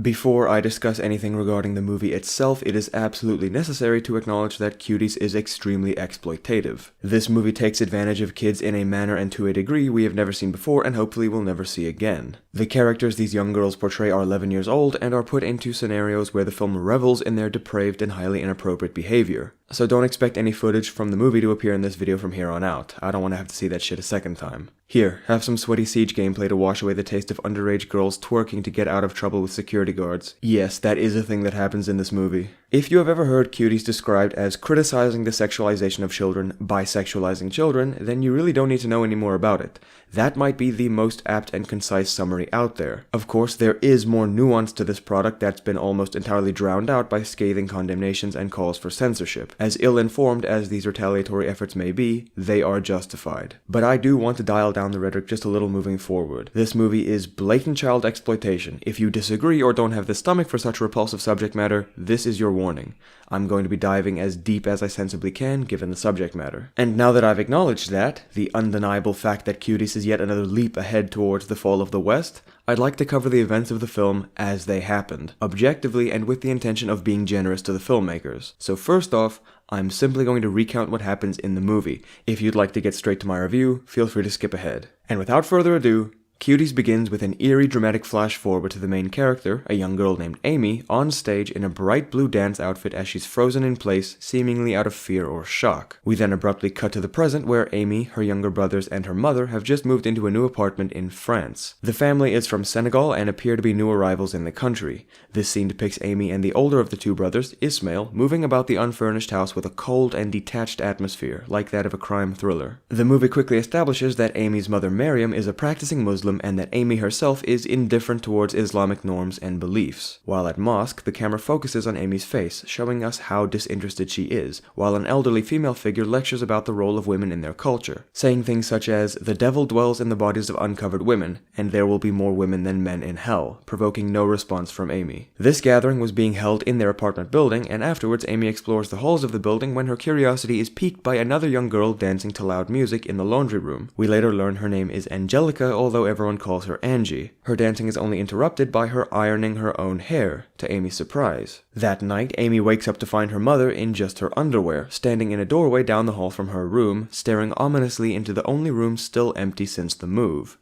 Before I discuss anything regarding the movie itself, it is absolutely necessary to acknowledge that Cuties is extremely exploitative. This movie takes advantage of kids in a manner and to a degree we have never seen before and hopefully will never see again. The characters these young girls portray are 11 years old and are put into scenarios where the film revels in their depraved and highly inappropriate behavior. So don't expect any footage from the movie to appear in this video from here on out. I don't want to have to see that shit a second time. Here, have some sweaty Siege gameplay to wash away the taste of underage girls twerking to get out of trouble with security guards. Yes, that is a thing that happens in this movie. If you have ever heard Cuties described as criticizing the sexualization of children, bisexualizing children, then you really don't need to know any more about it. That might be the most apt and concise summary out there. Of course, there is more nuance to this product that's been almost entirely drowned out by scathing condemnations and calls for censorship. As ill-informed as these retaliatory efforts may be, they are justified. But I do want to dial down the rhetoric just a little moving forward. This movie is blatant child exploitation. If you disagree or don't have the stomach for such repulsive subject matter, this is your warning. I'm going to be diving as deep as I sensibly can, given the subject matter. And now that I've acknowledged that, the undeniable fact that Cuties is yet another leap ahead towards the fall of the West, I'd like to cover the events of the film as they happened, objectively and with the intention of being generous to the filmmakers. So first off, I'm simply going to recount what happens in the movie. If you'd like to get straight to my review, feel free to skip ahead. And without further ado, Cuties begins with an eerie dramatic flash forward to the main character, a young girl named Amy, on stage in a bright blue dance outfit as she's frozen in place, seemingly out of fear or shock. We then abruptly cut to the present where Amy, her younger brothers, and her mother have just moved into a new apartment in France. The family is from Senegal and appear to be new arrivals in the country. This scene depicts Amy and the older of the two brothers, Ismail, moving about the unfurnished house with a cold and detached atmosphere, like that of a crime thriller. The movie quickly establishes that Amy's mother Miriam is a practicing Muslim and that Amy herself is indifferent towards Islamic norms and beliefs. While at mosque, the camera focuses on Amy's face, showing us how disinterested she is, while an elderly female figure lectures about the role of women in their culture, saying things such as, "The devil dwells in the bodies of uncovered women, and there will be more women than men in hell," provoking no response from Amy. This gathering was being held in their apartment building, and afterwards Amy explores the halls of the building when her curiosity is piqued by another young girl dancing to loud music in the laundry room. We later learn her name is Angelica, although everyone calls her Angie. Her dancing is only interrupted by her ironing her own hair, to Amy's surprise. That night, Amy wakes up to find her mother in just her underwear, standing in a doorway down the hall from her room, staring ominously into the only room still empty since the move.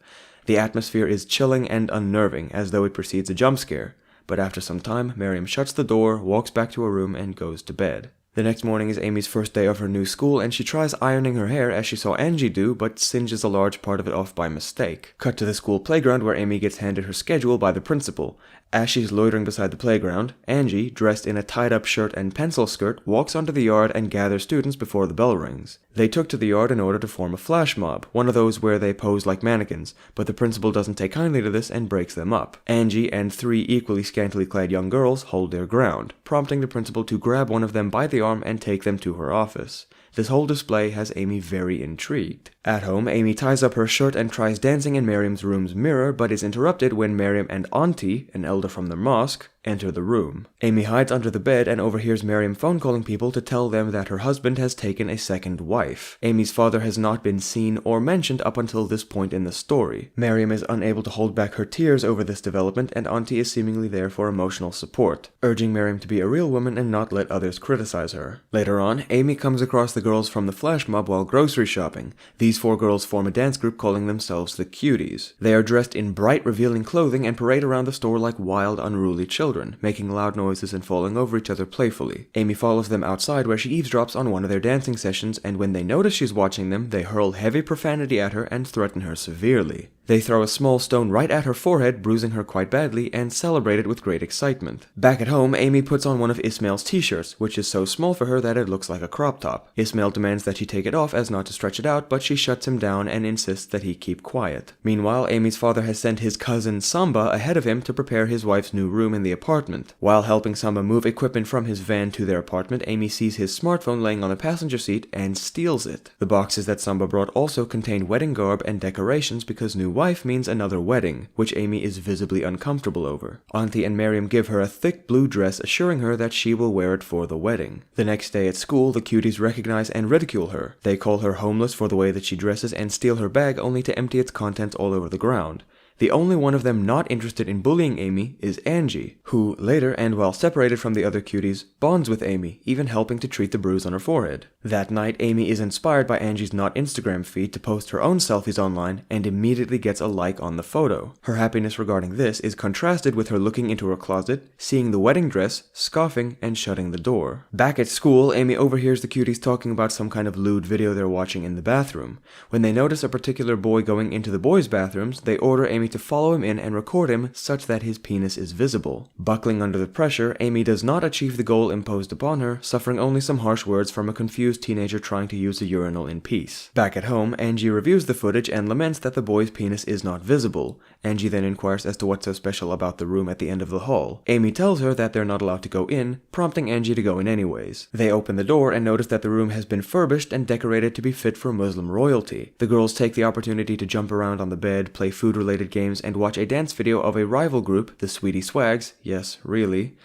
The atmosphere is chilling and unnerving, as though it precedes a jump scare, but after some time, Miriam shuts the door, walks back to her room, and goes to bed. The next morning is Amy's first day of her new school, and she tries ironing her hair as she saw Angie do, but singes a large part of it off by mistake. Cut to the school playground where Amy gets handed her schedule by the principal. As she's loitering beside the playground, Angie, dressed in a tied-up shirt and pencil skirt, walks onto the yard and gathers students before the bell rings. They took to the yard in order to form a flash mob, one of those where they pose like mannequins, but the principal doesn't take kindly to this and breaks them up. Angie and three equally scantily clad young girls hold their ground, prompting the principal to grab one of them by the arm and take them to her office. This whole display has Amy very intrigued. At home, Amy ties up her shirt and tries dancing in Miriam's room's mirror, but is interrupted when Miriam and Auntie, an elder from the mosque, enter the room. Amy hides under the bed and overhears Miriam phone calling people to tell them that her husband has taken a second wife. Amy's father has not been seen or mentioned up until this point in the story. Miriam is unable to hold back her tears over this development, and Auntie is seemingly there for emotional support, urging Miriam to be a real woman and not let others criticize her. Later on, Amy comes across the girls from the flash mob while grocery shopping. These four girls form a dance group calling themselves the Cuties. They are dressed in bright, revealing clothing and parade around the store like wild, unruly children, making loud noises and falling over each other playfully. Amy follows them outside where she eavesdrops on one of their dancing sessions, and when they notice she's watching them, they hurl heavy profanity at her and threaten her severely. They throw a small stone right at her forehead, bruising her quite badly, and celebrate it with great excitement. Back at home, Amy puts on one of Ismail's t-shirts, which is so small for her that it looks like a crop top. Ismail demands that she take it off as not to stretch it out, but she shuts him down and insists that he keep quiet. Meanwhile, Amy's father has sent his cousin Samba ahead of him to prepare his wife's new room in the apartment. While helping Samba move equipment from his van to their apartment, Amy sees his smartphone laying on the passenger seat and steals it. The boxes that Samba brought also contain wedding garb and decorations because new wife means another wedding, which Amy is visibly uncomfortable over. Auntie and Miriam give her a thick blue dress, assuring her that she will wear it for the wedding. The next day at school, the Cuties recognize and ridicule her. They call her homeless for the way that she dresses and steal her bag only to empty its contents all over the ground. The only one of them not interested in bullying Amy is Angie, who later, and while separated from the other cuties, bonds with Amy, even helping to treat the bruise on her forehead. That night, Amy is inspired by Angie's not Instagram feed to post her own selfies online and immediately gets a like on the photo. Her happiness regarding this is contrasted with her looking into her closet, seeing the wedding dress, scoffing, and shutting the door. Back at school, Amy overhears the cuties talking about some kind of lewd video they're watching in the bathroom. When they notice a particular boy going into the boys' bathrooms, they order Amy to follow him in and record him such that his penis is visible. Buckling under the pressure, Amy does not achieve the goal imposed upon her, suffering only some harsh words from a confused teenager trying to use a urinal in peace. Back at home, Angie reviews the footage and laments that the boy's penis is not visible. Angie then inquires as to what's so special about the room at the end of the hall. Amy tells her that they're not allowed to go in, prompting Angie to go in anyways. They open the door and notice that the room has been furbished and decorated to be fit for Muslim royalty. The girls take the opportunity to jump around on the bed, play food-related games, and watch a dance video of a rival group, the Sweetie Swags. Yes, really.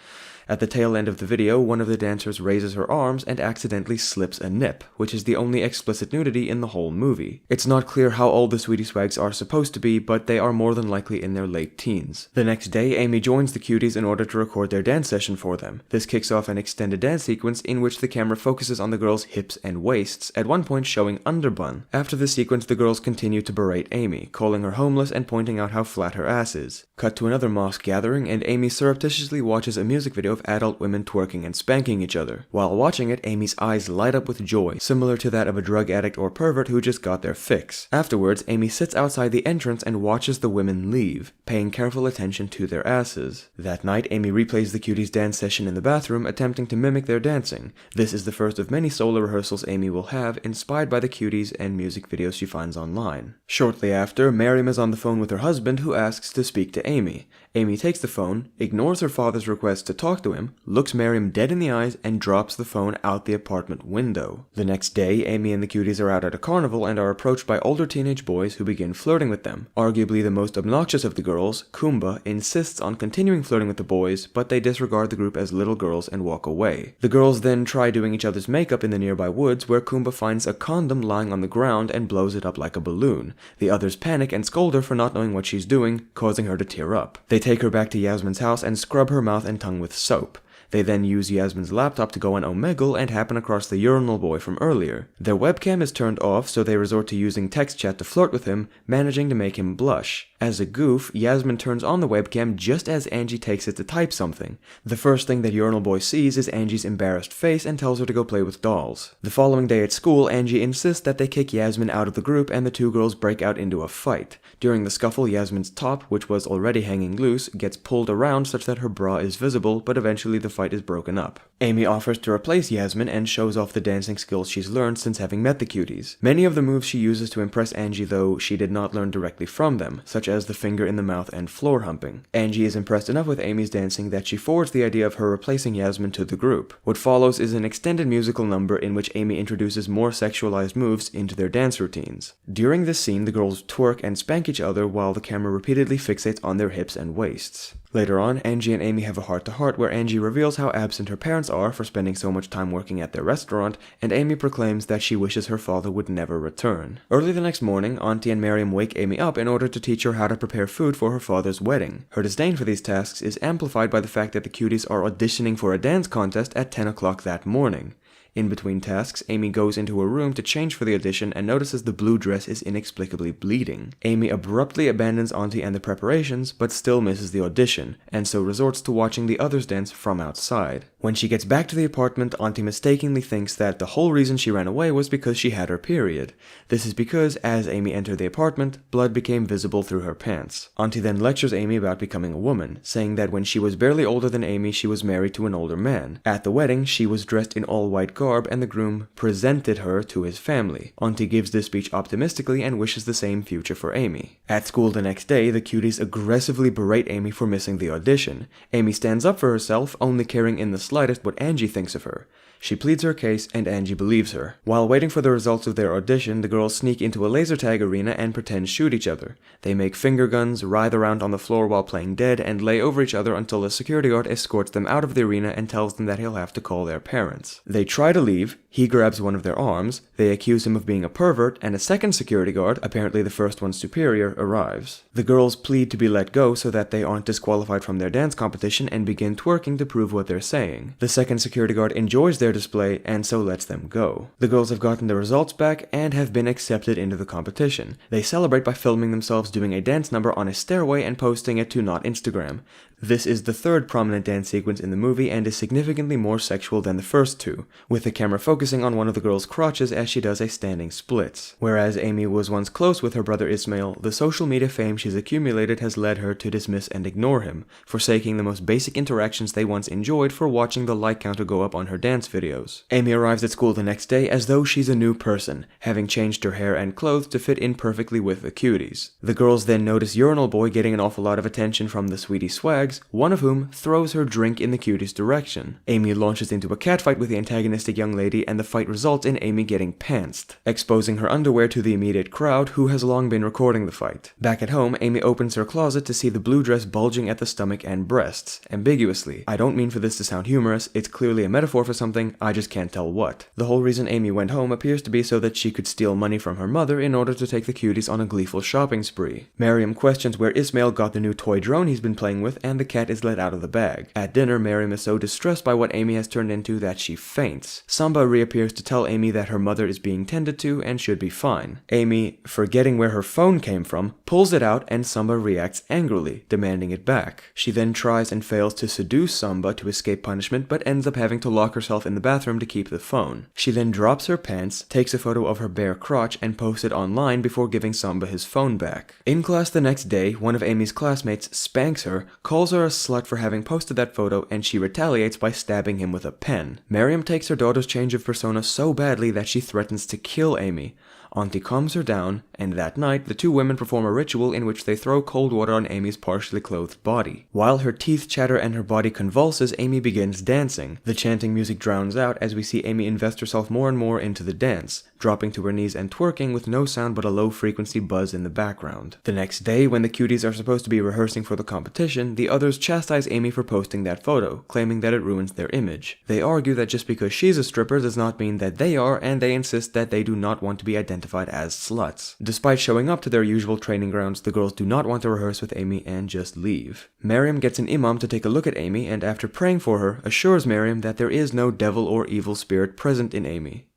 At the tail end of the video, one of the dancers raises her arms and accidentally slips a nip, which is the only explicit nudity in the whole movie. It's not clear how old the Sweetie Swags are supposed to be, but they are more than likely in their late teens. The next day, Amy joins the cuties in order to record their dance session for them. This kicks off an extended dance sequence in which the camera focuses on the girls' hips and waists, at one point showing underbun. After the sequence, the girls continue to berate Amy, calling her homeless and pointing out how flat her ass is. Cut to another mosque gathering, and Amy surreptitiously watches a music video of adult women twerking and spanking each other. While watching it, Amy's eyes light up with joy, similar to that of a drug addict or pervert who just got their fix. Afterwards, Amy sits outside the entrance and watches the women leave, paying careful attention to their asses. That night, Amy replays the cuties' dance session in the bathroom, attempting to mimic their dancing. This is the first of many solo rehearsals Amy will have, inspired by the cuties and music videos she finds online. Shortly after, Miriam is on the phone with her husband, who asks to speak to Amy. Amy takes the phone, ignores her father's request to talk to him, looks Miriam dead in the eyes, and drops the phone out the apartment window. The next day, Amy and the cuties are out at a carnival and are approached by older teenage boys who begin flirting with them. Arguably the most obnoxious of the girls, Kumba, insists on continuing flirting with the boys, but they disregard the group as little girls and walk away. The girls then try doing each other's makeup in the nearby woods, where Kumba finds a condom lying on the ground and blows it up like a balloon. The others panic and scold her for not knowing what she's doing, causing her to tear up. They take her back to Yasmin's house and scrub her mouth and tongue with soap. They then use Yasmin's laptop to go on Omegle and happen across the urinal boy from earlier. Their webcam is turned off, so they resort to using text chat to flirt with him, managing to make him blush. As a goof, Yasmin turns on the webcam just as Angie takes it to type something. The first thing that urinal boy sees is Angie's embarrassed face and tells her to go play with dolls. The following day at school, Angie insists that they kick Yasmin out of the group and the two girls break out into a fight. During the scuffle, Yasmin's top, which was already hanging loose, gets pulled around such that her bra is visible, but eventually the fight is broken up. Amy offers to replace Yasmin and shows off the dancing skills she's learned since having met the cuties. Many of the moves she uses to impress Angie, though, she did not learn directly from them, such as the finger in the mouth and floor humping. Angie is impressed enough with Amy's dancing that she forwards the idea of her replacing Yasmin to the group. What follows is an extended musical number in which Amy introduces more sexualized moves into their dance routines. During this scene, the girls twerk and spank each other while the camera repeatedly fixates on their hips and waists. Later on, Angie and Amy have a heart-to-heart where Angie reveals how absent her parents are for spending so much time working at their restaurant, and Amy proclaims that she wishes her father would never return. Early the next morning, Auntie and Miriam wake Amy up in order to teach her how to prepare food for her father's wedding. Her disdain for these tasks is amplified by the fact that the cuties are auditioning for a dance contest at 10 o'clock that morning. In between tasks, Amy goes into her room to change for the audition and notices the blue dress is inexplicably bleeding. Amy abruptly abandons Auntie and the preparations, but still misses the audition, and so resorts to watching the others dance from outside. When she gets back to the apartment, Auntie mistakenly thinks that the whole reason she ran away was because she had her period. This is because, as Amy entered the apartment, blood became visible through her pants. Auntie then lectures Amy about becoming a woman, saying that when she was barely older than Amy, she was married to an older man. At the wedding, she was dressed in all-white garb, and the groom presented her to his family. Auntie gives this speech optimistically and wishes the same future for Amy. At school the next day, the cuties aggressively berate Amy for missing the audition. Amy stands up for herself, only caring in the slightest what Angie thinks of her. She pleads her case, and Angie believes her. While waiting for the results of their audition, the girls sneak into a laser tag arena and pretend shoot each other. They make finger guns, writhe around on the floor while playing dead, and lay over each other until a security guard escorts them out of the arena and tells them that he'll have to call their parents. They try try to leave, he grabs one of their arms, they accuse him of being a pervert, and a second security guard, apparently the first one's superior, arrives. The girls plead to be let go so that they aren't disqualified from their dance competition and begin twerking to prove what they're saying. The second security guard enjoys their display and so lets them go. The girls have gotten the results back and have been accepted into the competition. They celebrate by filming themselves doing a dance number on a stairway and posting it to Not Instagram. This is the third prominent dance sequence in the movie and is significantly more sexual than the first two, with the camera focusing on one of the girl's crotches as she does a standing splits. Whereas Amy was once close with her brother Ismail, the social media fame she's accumulated has led her to dismiss and ignore him, forsaking the most basic interactions they once enjoyed for watching the like counter go up on her dance videos. Amy arrives at school the next day as though she's a new person, having changed her hair and clothes to fit in perfectly with the cuties. The girls then notice Urinal Boy getting an awful lot of attention from the Sweetie Swags, one of whom throws her drink in the cuties' direction. Amy launches into a catfight with the antagonistic young lady and the fight results in Amy getting pantsed, exposing her underwear to the immediate crowd who has long been recording the fight. Back at home, Amy opens her closet to see the blue dress bulging at the stomach and breasts, ambiguously. I don't mean for this to sound humorous, it's clearly a metaphor for something, I just can't tell what. The whole reason Amy went home appears to be so that she could steal money from her mother in order to take the cuties on a gleeful shopping spree. Miriam questions where Ismail got the new toy drone he's been playing with and the cat is let out of the bag. At dinner, Miriam is so distressed by what Amy has turned into that she faints. Samba reappears to tell Amy that her mother is being tended to and should be fine. Amy, forgetting where her phone came from, pulls it out and Samba reacts angrily, demanding it back. She then tries and fails to seduce Samba to escape punishment but ends up having to lock herself in the bathroom to keep the phone. She then drops her pants, takes a photo of her bare crotch and posts it online before giving Samba his phone back. In class the next day, one of Amy's classmates spanks her, calls her a slut for having posted that photo, and she retaliates by stabbing him with a pen. Miriam takes her daughter's change of persona so badly that she threatens to kill Amy. Auntie calms her down, and that night, the two women perform a ritual in which they throw cold water on Amy's partially clothed body. While her teeth chatter and her body convulses, Amy begins dancing. The chanting music drowns out as we see Amy invest herself more and more into the dance, dropping to her knees and twerking with no sound but a low-frequency buzz in the background. The next day, when the cuties are supposed to be rehearsing for the competition, the others chastise Amy for posting that photo, claiming that it ruins their image. They argue that just because she's a stripper does not mean that they are, and they insist that they do not want to be identified as sluts. Despite showing up to their usual training grounds, the girls do not want to rehearse with Amy and just leave. Miriam gets an imam to take a look at Amy and after praying for her, assures Miriam that there is no devil or evil spirit present in Amy.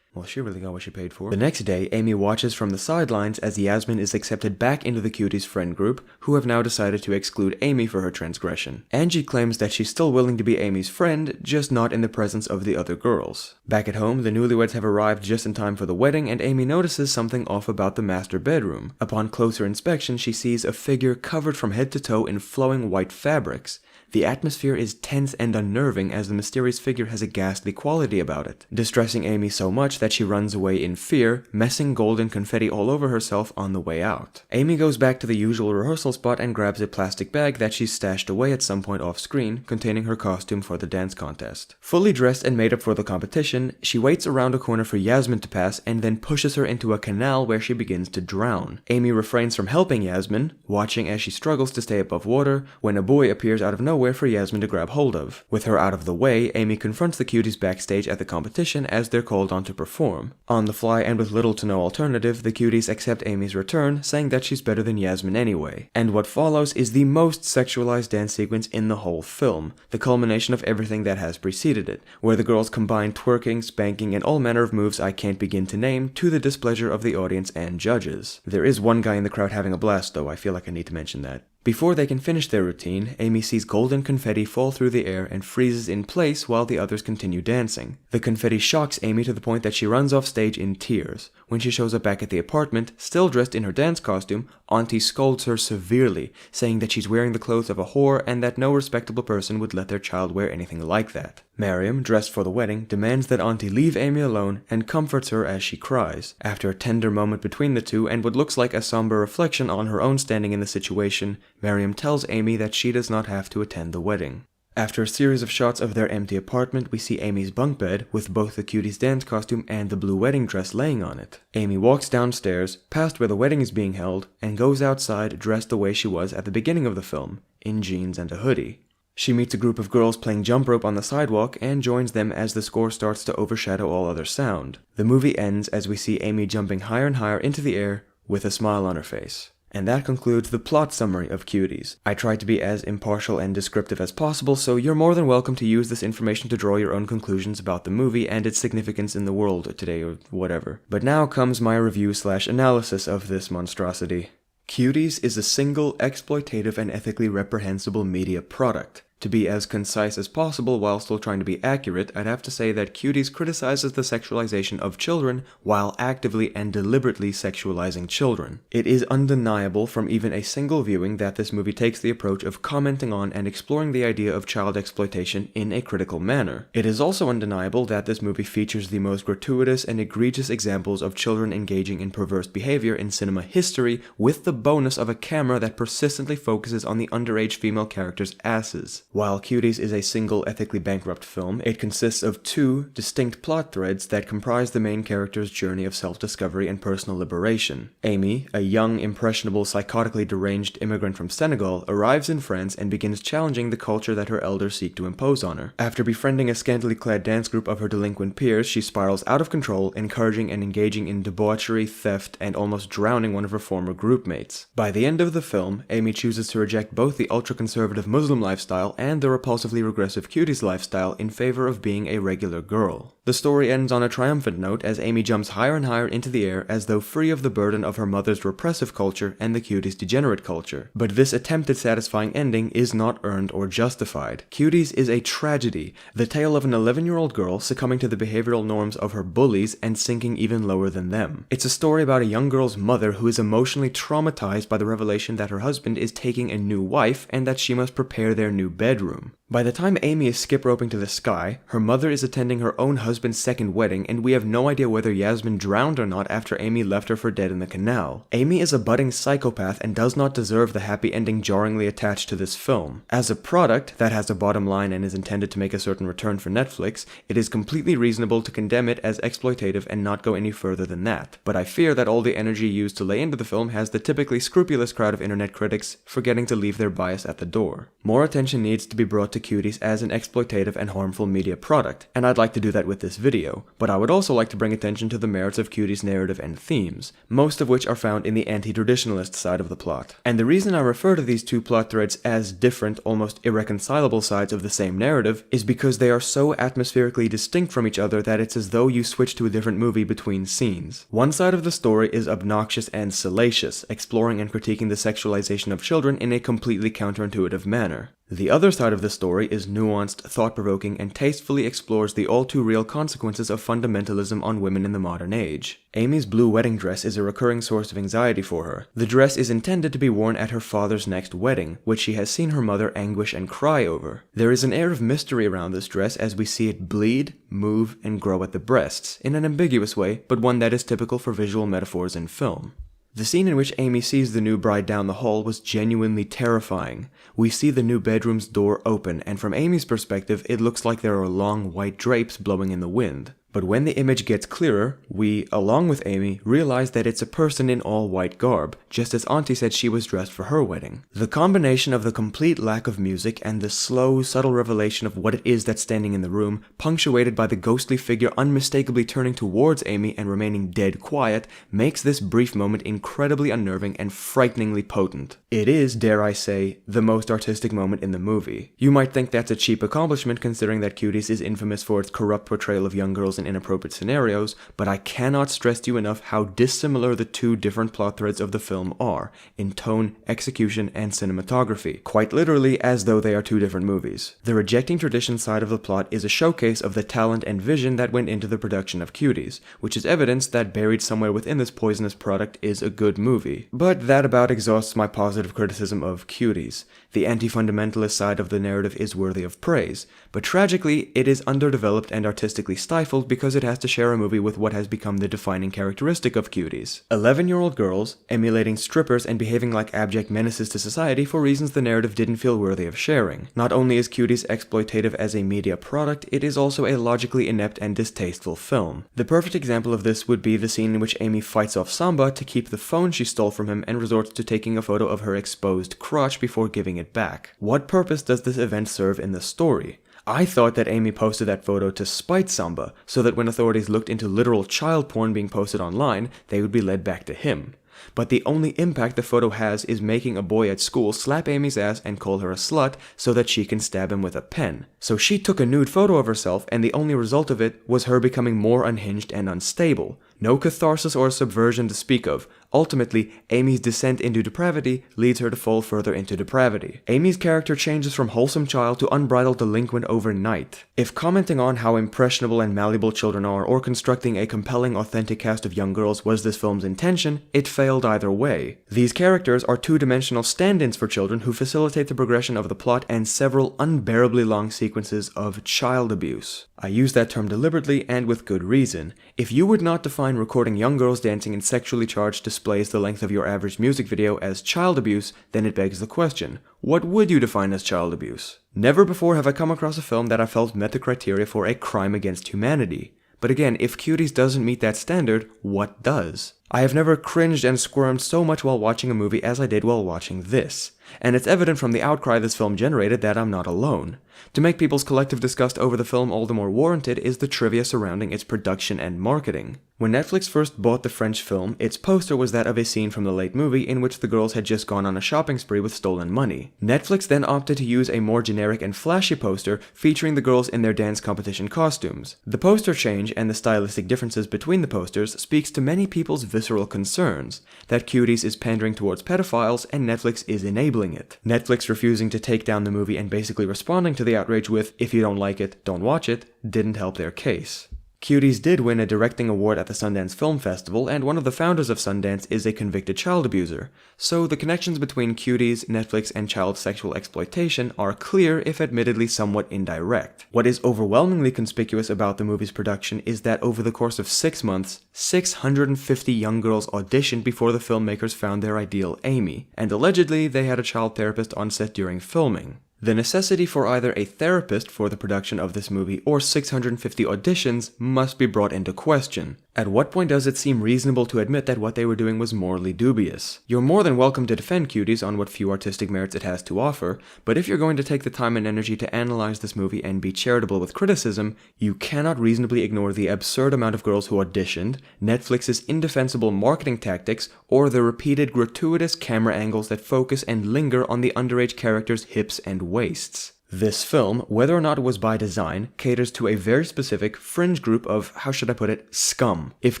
Well, she really got what she paid for. The next day, Amy watches from the sidelines as Yasmin is accepted back into the cuties friend group, who have now decided to exclude Amy for her transgression. Angie claims that she's still willing to be Amy's friend, just not in the presence of the other girls. Back at home, the newlyweds have arrived just in time for the wedding, and Amy notices something off about the master bedroom. Upon closer inspection, she sees a figure covered from head to toe in flowing white fabrics. The atmosphere is tense and unnerving as the mysterious figure has a ghastly quality about it, distressing Amy so much that she runs away in fear, messing gold and confetti all over herself on the way out. Amy goes back to the usual rehearsal spot and grabs a plastic bag that she's stashed away at some point off screen, containing her costume for the dance contest. Fully dressed and made up for the competition, she waits around a corner for Yasmin to pass and then pushes her into a canal where she begins to drown. Amy refrains from helping Yasmin, watching as she struggles to stay above water, when a boy appears out of nowhere for Yasmin to grab hold of. With her out of the way, Amy confronts the cuties backstage at the competition as they're called on to perform. On the fly and with little to no alternative, the cuties accept Amy's return, saying that she's better than Yasmin anyway. And what follows is the most sexualized dance sequence in the whole film, the culmination of everything that has preceded it, where the girls combine twerking, spanking, and all manner of moves I can't begin to name, to the displeasure of the audience and judges. There is one guy in the crowd having a blast though, I feel like I need to mention that. Before they can finish their routine, Amy sees golden confetti fall through the air and freezes in place while the others continue dancing. The confetti shocks Amy to the point that she runs off stage in tears. When she shows up back at the apartment, still dressed in her dance costume, Auntie scolds her severely, saying that she's wearing the clothes of a whore and that no respectable person would let their child wear anything like that. Miriam, dressed for the wedding, demands that Auntie leave Amy alone and comforts her as she cries. After a tender moment between the two and what looks like a somber reflection on her own standing in the situation, Miriam tells Amy that she does not have to attend the wedding. After a series of shots of their empty apartment, we see Amy's bunk bed with both the cuties' dance costume and the blue wedding dress laying on it. Amy walks downstairs, past where the wedding is being held, and goes outside dressed the way she was at the beginning of the film, in jeans and a hoodie. She meets a group of girls playing jump rope on the sidewalk and joins them as the score starts to overshadow all other sound. The movie ends as we see Amy jumping higher and higher into the air with a smile on her face. And that concludes the plot summary of Cuties. I tried to be as impartial and descriptive as possible, so you're more than welcome to use this information to draw your own conclusions about the movie and its significance in the world today or whatever. But now comes my review/analysis of this monstrosity. Cuties is a single, exploitative, and ethically reprehensible media product. To be as concise as possible while still trying to be accurate, I'd have to say that Cuties criticizes the sexualization of children while actively and deliberately sexualizing children. It is undeniable from even a single viewing that this movie takes the approach of commenting on and exploring the idea of child exploitation in a critical manner. It is also undeniable that this movie features the most gratuitous and egregious examples of children engaging in perverse behavior in cinema history, with the bonus of a camera that persistently focuses on the underage female characters' asses. While Cuties is a single ethically bankrupt film, it consists of two distinct plot threads that comprise the main character's journey of self-discovery and personal liberation. Amy, a young, impressionable, psychotically deranged immigrant from Senegal, arrives in France and begins challenging the culture that her elders seek to impose on her. After befriending a scantily clad dance group of her delinquent peers, she spirals out of control, encouraging and engaging in debauchery, theft, and almost drowning one of her former groupmates. By the end of the film, Amy chooses to reject both the ultra-conservative Muslim lifestyle and the repulsively regressive Cuties lifestyle in favor of being a regular girl. The story ends on a triumphant note as Amy jumps higher and higher into the air as though free of the burden of her mother's repressive culture and the Cuties' degenerate culture. But this attempted satisfying ending is not earned or justified. Cuties is a tragedy, the tale of an 11-year-old girl succumbing to the behavioral norms of her bullies and sinking even lower than them. It's a story about a young girl's mother who is emotionally traumatized by the revelation that her husband is taking a new wife and that she must prepare their new bedroom. By the time Amy is skip-roping to the sky, her mother is attending her own husband's second wedding, and we have no idea whether Yasmin drowned or not after Amy left her for dead in the canal. Amy is a budding psychopath and does not deserve the happy ending jarringly attached to this film. As a product that has a bottom line and is intended to make a certain return for Netflix, it is completely reasonable to condemn it as exploitative and not go any further than that. But I fear that all the energy used to lay into the film has the typically scrupulous crowd of internet critics forgetting to leave their bias at the door. More attention needs to be brought to Cuties as an exploitative and harmful media product, and I'd like to do that with this video, but I would also like to bring attention to the merits of Cuties' narrative and themes, most of which are found in the anti-traditionalist side of the plot. And the reason I refer to these two plot threads as different, almost irreconcilable sides of the same narrative is because they are so atmospherically distinct from each other that it's as though you switch to a different movie between scenes. One side of the story is obnoxious and salacious, exploring and critiquing the sexualization of children in a completely counterintuitive manner. The other side of the story is nuanced, thought-provoking, and tastefully explores the all-too-real consequences of fundamentalism on women in the modern age. Amy's blue wedding dress is a recurring source of anxiety for her. The dress is intended to be worn at her father's next wedding, which she has seen her mother anguish and cry over. There is an air of mystery around this dress as we see it bleed, move, and grow at the breasts, in an ambiguous way, but one that is typical for visual metaphors in film. The scene in which Amy sees the new bride down the hall was genuinely terrifying. We see the new bedroom's door open, and from Amy's perspective, it looks like there are long white drapes blowing in the wind. But when the image gets clearer, we, along with Amy, realize that it's a person in all white garb, just as Auntie said she was dressed for her wedding. The combination of the complete lack of music and the slow, subtle revelation of what it is that's standing in the room, punctuated by the ghostly figure unmistakably turning towards Amy and remaining dead quiet, makes this brief moment incredibly unnerving and frighteningly potent. It is, dare I say, the most artistic moment in the movie. You might think that's a cheap accomplishment considering that Cuties is infamous for its corrupt portrayal of young girls in inappropriate scenarios, but I cannot stress to you enough how dissimilar the two different plot threads of the film are, in tone, execution, and cinematography, quite literally as though they are two different movies. The rejecting tradition side of the plot is a showcase of the talent and vision that went into the production of Cuties, which is evidence that buried somewhere within this poisonous product is a good movie. But that about exhausts my positive criticism of Cuties. The anti-fundamentalist side of the narrative is worthy of praise, but tragically, it is underdeveloped and artistically stifled because it has to share a movie with what has become the defining characteristic of Cuties. 11-year-old girls, emulating strippers and behaving like abject menaces to society for reasons the narrative didn't feel worthy of sharing. Not only is Cuties exploitative as a media product, it is also a logically inept and distasteful film. The perfect example of this would be the scene in which Amy fights off Samba to keep the phone she stole from him and resorts to taking a photo of her exposed crotch before giving it it back. What purpose does this event serve in the story? I thought that Amy posted that photo to spite Samba, so that when authorities looked into literal child porn being posted online, they would be led back to him. But the only impact the photo has is making a boy at school slap Amy's ass and call her a slut so that she can stab him with a pen. So she took a nude photo of herself, and the only result of it was her becoming more unhinged and unstable. No catharsis or subversion to speak of. Ultimately, Amy's descent into depravity leads her to fall further into depravity. Amy's character changes from wholesome child to unbridled delinquent overnight. If commenting on how impressionable and malleable children are, or constructing a compelling, authentic cast of young girls was this film's intention, it failed either way. These characters are two-dimensional stand-ins for children who facilitate the progression of the plot and several unbearably long sequences of child abuse. I use that term deliberately and with good reason. If you would not define recording young girls dancing in sexually charged displays the length of your average music video as child abuse, then it begs the question, what would you define as child abuse? Never before have I come across a film that I felt met the criteria for a crime against humanity. But again, if Cuties doesn't meet that standard, what does? I have never cringed and squirmed so much while watching a movie as I did while watching this. And it's evident from the outcry this film generated that I'm not alone. To make people's collective disgust over the film all the more warranted is the trivia surrounding its production and marketing. When Netflix first bought the French film, its poster was that of a scene from the late movie in which the girls had just gone on a shopping spree with stolen money. Netflix then opted to use a more generic and flashy poster featuring the girls in their dance competition costumes. The poster change and the stylistic differences between the posters speaks to many people's visceral concerns, that Cuties is pandering towards pedophiles and Netflix is enabling it. Netflix refusing to take down the movie and basically responding to the outrage with, "If you don't like it, don't watch it," didn't help their case. Cuties did win a directing award at the Sundance Film Festival, and one of the founders of Sundance is a convicted child abuser, so the connections between Cuties, Netflix, and child sexual exploitation are clear, if admittedly somewhat indirect. What is overwhelmingly conspicuous about the movie's production is that over the course of 6 months, 650 young girls auditioned before the filmmakers found their ideal Amy, and allegedly they had a child therapist on set during filming. The necessity for either a therapist for the production of this movie or 650 auditions must be brought into question. At what point does it seem reasonable to admit that what they were doing was morally dubious? You're more than welcome to defend Cuties on what few artistic merits it has to offer, but if you're going to take the time and energy to analyze this movie and be charitable with criticism, you cannot reasonably ignore the absurd amount of girls who auditioned, Netflix's indefensible marketing tactics, or the repeated gratuitous camera angles that focus and linger on the underage characters' hips and waists. This film, whether or not it was by design, caters to a very specific fringe group of, how should I put it, scum. If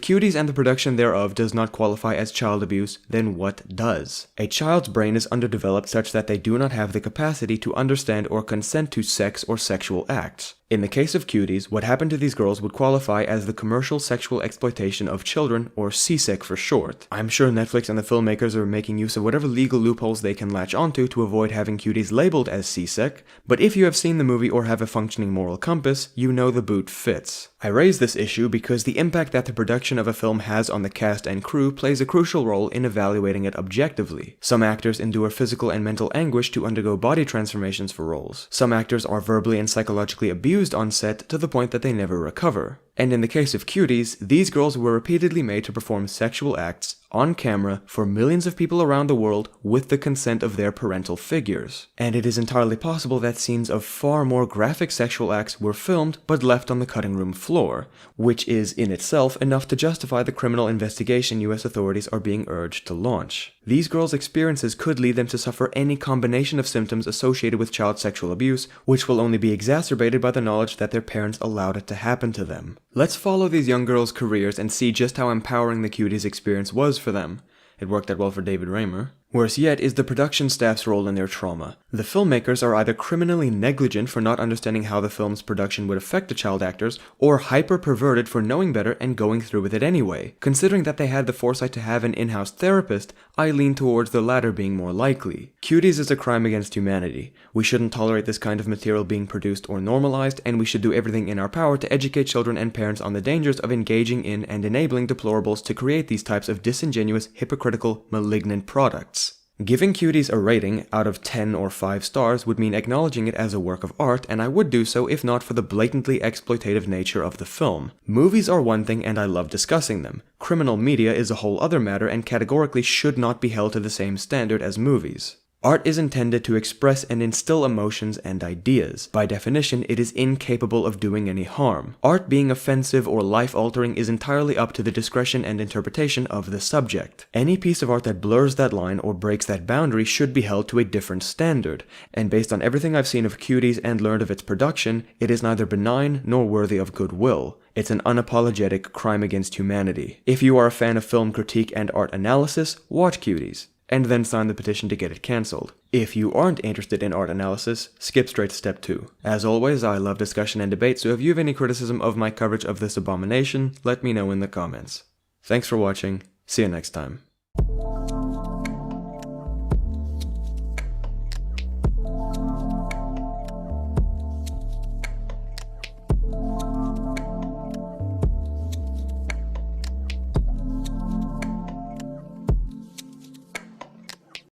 Cuties and the production thereof does not qualify as child abuse, then what does? A child's brain is underdeveloped such that they do not have the capacity to understand or consent to sex or sexual acts. In the case of Cuties, what happened to these girls would qualify as the commercial sexual exploitation of children, or CSEC for short. I'm sure Netflix and the filmmakers are making use of whatever legal loopholes they can latch onto to avoid having Cuties labeled as CSEC, but if you have seen the movie or have a functioning moral compass, you know the boot fits. I raise this issue because the impact that the production of a film has on the cast and crew plays a crucial role in evaluating it objectively. Some actors endure physical and mental anguish to undergo body transformations for roles. Some actors are verbally and psychologically abused on set to the point that they never recover. And in the case of Cuties, these girls were repeatedly made to perform sexual acts on camera for millions of people around the world with the consent of their parental figures. And it is entirely possible that scenes of far more graphic sexual acts were filmed but left on the cutting room floor, which is in itself enough to justify the criminal investigation US authorities are being urged to launch. These girls' experiences could lead them to suffer any combination of symptoms associated with child sexual abuse, which will only be exacerbated by the knowledge that their parents allowed it to happen to them. Let's follow these young girls' careers and see just how empowering the Cuties experience was for them. It worked out well for David Raymer. Worse yet is the production staff's role in their trauma. The filmmakers are either criminally negligent for not understanding how the film's production would affect the child actors, or hyper-perverted for knowing better and going through with it anyway. Considering that they had the foresight to have an in-house therapist, I lean towards the latter being more likely. Cuties is a crime against humanity. We shouldn't tolerate this kind of material being produced or normalized, and we should do everything in our power to educate children and parents on the dangers of engaging in and enabling deplorables to create these types of disingenuous, hypocritical, malignant products. Giving Cuties a rating out of 10 or 5 stars would mean acknowledging it as a work of art, and I would do so if not for the blatantly exploitative nature of the film. Movies are one thing and I love discussing them. Criminal media is a whole other matter and categorically should not be held to the same standard as movies. Art is intended to express and instill emotions and ideas. By definition, it is incapable of doing any harm. Art being offensive or life-altering is entirely up to the discretion and interpretation of the subject. Any piece of art that blurs that line or breaks that boundary should be held to a different standard, and based on everything I've seen of Cuties and learned of its production, it is neither benign nor worthy of goodwill. It's an unapologetic crime against humanity. If you are a fan of film critique and art analysis, watch Cuties, and then sign the petition to get it cancelled. If you aren't interested in art analysis, skip straight to step 2. As always, I love discussion and debate, so if you have any criticism of my coverage of this abomination, let me know in the comments. Thanks for watching, see you next time.